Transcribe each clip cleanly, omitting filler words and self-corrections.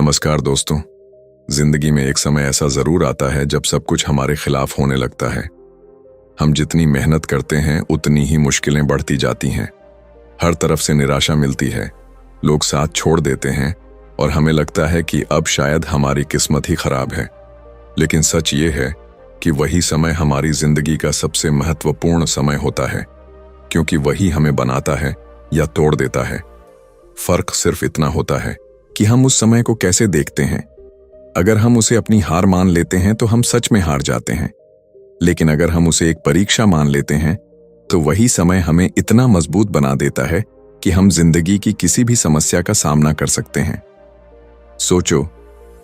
नमस्कार दोस्तों। जिंदगी में एक समय ऐसा जरूर आता है जब सब कुछ हमारे खिलाफ होने लगता है। हम जितनी मेहनत करते हैं उतनी ही मुश्किलें बढ़ती जाती हैं। हर तरफ से निराशा मिलती है, लोग साथ छोड़ देते हैं और हमें लगता है कि अब शायद हमारी किस्मत ही खराब है। लेकिन सच ये है कि वही समय हमारी जिंदगी का सबसे महत्वपूर्ण समय होता है, क्योंकि वही हमें बनाता है या तोड़ देता है। फर्क सिर्फ इतना होता है कि हम उस समय को कैसे देखते हैं। अगर हम उसे अपनी हार मान लेते हैं तो हम सच में हार जाते हैं, लेकिन अगर हम उसे एक परीक्षा मान लेते हैं तो वही समय हमें इतना मजबूत बना देता है कि हम जिंदगी की किसी भी समस्या का सामना कर सकते हैं। सोचो,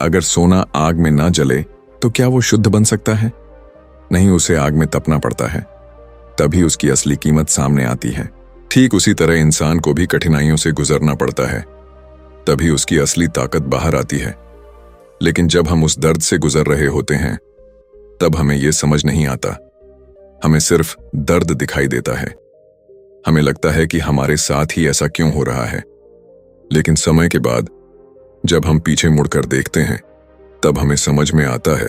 अगर सोना आग में ना जले तो क्या वो शुद्ध बन सकता है? नहीं, उसे आग में तपना पड़ता है, तभी उसकी असली कीमत सामने आती है। ठीक उसी तरह इंसान को भी कठिनाइयों से गुजरना पड़ता है, तभी उसकी असली ताकत बाहर आती है। लेकिन जब हम उस दर्द से गुजर रहे होते हैं तब हमें यह समझ नहीं आता। हमें सिर्फ दर्द दिखाई देता है। हमें लगता है कि हमारे साथ ही ऐसा क्यों हो रहा है। लेकिन समय के बाद जब हम पीछे मुड़कर देखते हैं तब हमें समझ में आता है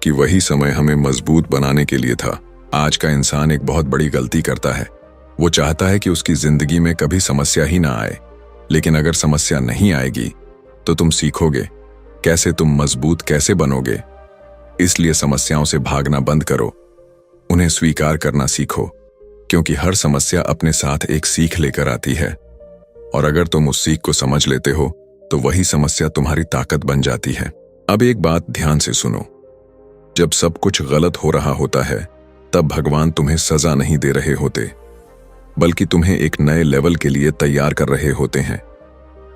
कि वही समय हमें मजबूत बनाने के लिए था। आज का इंसान एक बहुत बड़ी गलती करता है। वो चाहता है कि उसकी जिंदगी में कभी समस्या ही ना आए, लेकिन अगर समस्या नहीं आएगी तो तुम सीखोगे कैसे, तुम मजबूत कैसे बनोगे। इसलिए समस्याओं से भागना बंद करो, उन्हें स्वीकार करना सीखो, क्योंकि हर समस्या अपने साथ एक सीख लेकर आती है। और अगर तुम उस सीख को समझ लेते हो तो वही समस्या तुम्हारी ताकत बन जाती है। अब एक बात ध्यान से सुनो, जब सब कुछ गलत हो रहा होता है तब भगवान तुम्हें सजा नहीं दे रहे होते, बल्कि तुम्हें एक नए लेवल के लिए तैयार कर रहे होते हैं।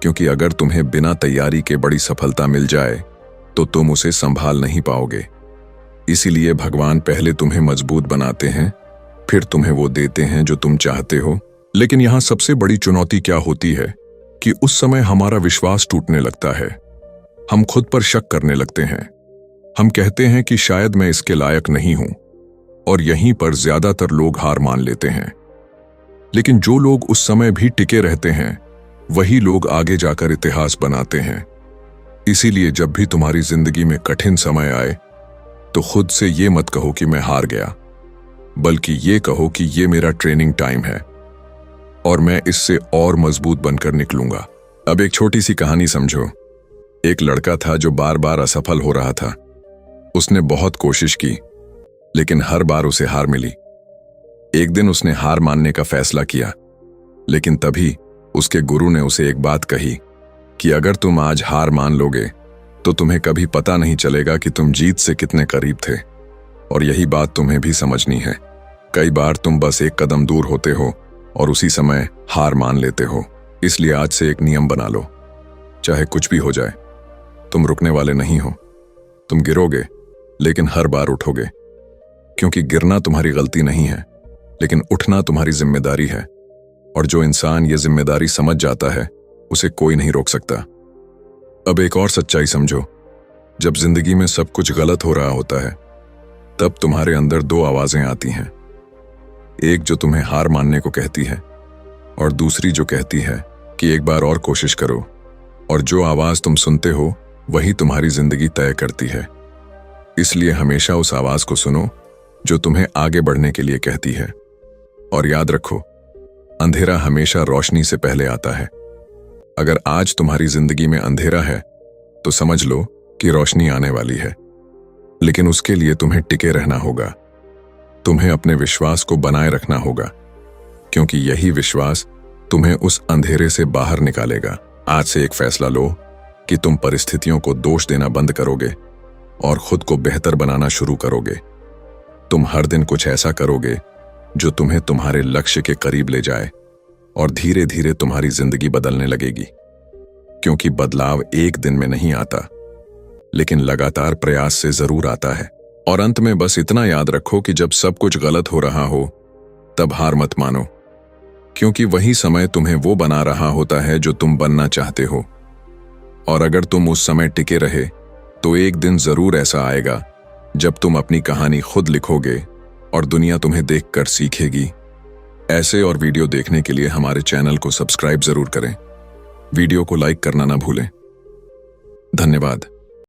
क्योंकि अगर तुम्हें बिना तैयारी के बड़ी सफलता मिल जाए तो तुम उसे संभाल नहीं पाओगे। इसीलिए भगवान पहले तुम्हें मजबूत बनाते हैं, फिर तुम्हें वो देते हैं जो तुम चाहते हो। लेकिन यहां सबसे बड़ी चुनौती क्या होती है कि उस समय हमारा विश्वास टूटने लगता है। हम खुद पर शक करने लगते हैं। हम कहते हैं कि शायद मैं इसके लायक नहीं हूं, और यहीं पर ज्यादातर लोग हार मान लेते हैं। लेकिन जो लोग उस समय भी टिके रहते हैं वही लोग आगे जाकर इतिहास बनाते हैं। इसीलिए जब भी तुम्हारी जिंदगी में कठिन समय आए तो खुद से ये मत कहो कि मैं हार गया, बल्कि ये कहो कि ये मेरा ट्रेनिंग टाइम है और मैं इससे और मजबूत बनकर निकलूंगा। अब एक छोटी सी कहानी समझो। एक लड़का था जो बार बार असफल हो रहा था। उसने बहुत कोशिश की, लेकिन हर बार उसे हार मिली। एक दिन उसने हार मानने का फैसला किया, लेकिन तभी उसके गुरु ने उसे एक बात कही कि अगर तुम आज हार मान लोगे तो तुम्हें कभी पता नहीं चलेगा कि तुम जीत से कितने करीब थे। और यही बात तुम्हें भी समझनी है। कई बार तुम बस एक कदम दूर होते हो और उसी समय हार मान लेते हो। इसलिए आज से एक नियम बना लो, चाहे कुछ भी हो जाए, तुम रुकने वाले नहीं हो। तुम गिरोगे, लेकिन हर बार उठोगे, क्योंकि गिरना तुम्हारी गलती नहीं है, लेकिन उठना तुम्हारी जिम्मेदारी है। और जो इंसान ये जिम्मेदारी समझ जाता है उसे कोई नहीं रोक सकता। अब एक और सच्चाई समझो, जब जिंदगी में सब कुछ गलत हो रहा होता है तब तुम्हारे अंदर दो आवाजें आती हैं। एक जो तुम्हें हार मानने को कहती है, और दूसरी जो कहती है कि एक बार और कोशिश करो। और जो आवाज तुम सुनते हो वही तुम्हारी जिंदगी तय करती है। इसलिए हमेशा उस आवाज को सुनो जो तुम्हें आगे बढ़ने के लिए कहती है। और याद रखो, अंधेरा हमेशा रोशनी से पहले आता है। अगर आज तुम्हारी जिंदगी में अंधेरा है तो समझ लो कि रोशनी आने वाली है, लेकिन उसके लिए तुम्हें टिके रहना होगा। तुम्हें अपने विश्वास को बनाए रखना होगा, क्योंकि यही विश्वास तुम्हें उस अंधेरे से बाहर निकालेगा। आज से एक फैसला लो कि तुम परिस्थितियों को दोष देना बंद करोगे और खुद को बेहतर बनाना शुरू करोगे। तुम हर दिन कुछ ऐसा करोगे जो तुम्हें तुम्हारे लक्ष्य के करीब ले जाए, और धीरे धीरे तुम्हारी जिंदगी बदलने लगेगी। क्योंकि बदलाव एक दिन में नहीं आता, लेकिन लगातार प्रयास से जरूर आता है। और अंत में बस इतना याद रखो कि जब सब कुछ गलत हो रहा हो तब हार मत मानो, क्योंकि वही समय तुम्हें वो बना रहा होता है जो तुम बनना चाहते हो। और अगर तुम उस समय टिके रहे तो एक दिन जरूर ऐसा आएगा जब तुम अपनी कहानी खुद लिखोगे और दुनिया तुम्हें देखकर सीखेगी। ऐसे और वीडियो देखने के लिए हमारे चैनल को सब्सक्राइब जरूर करें। वीडियो को लाइक करना ना भूलें। धन्यवाद।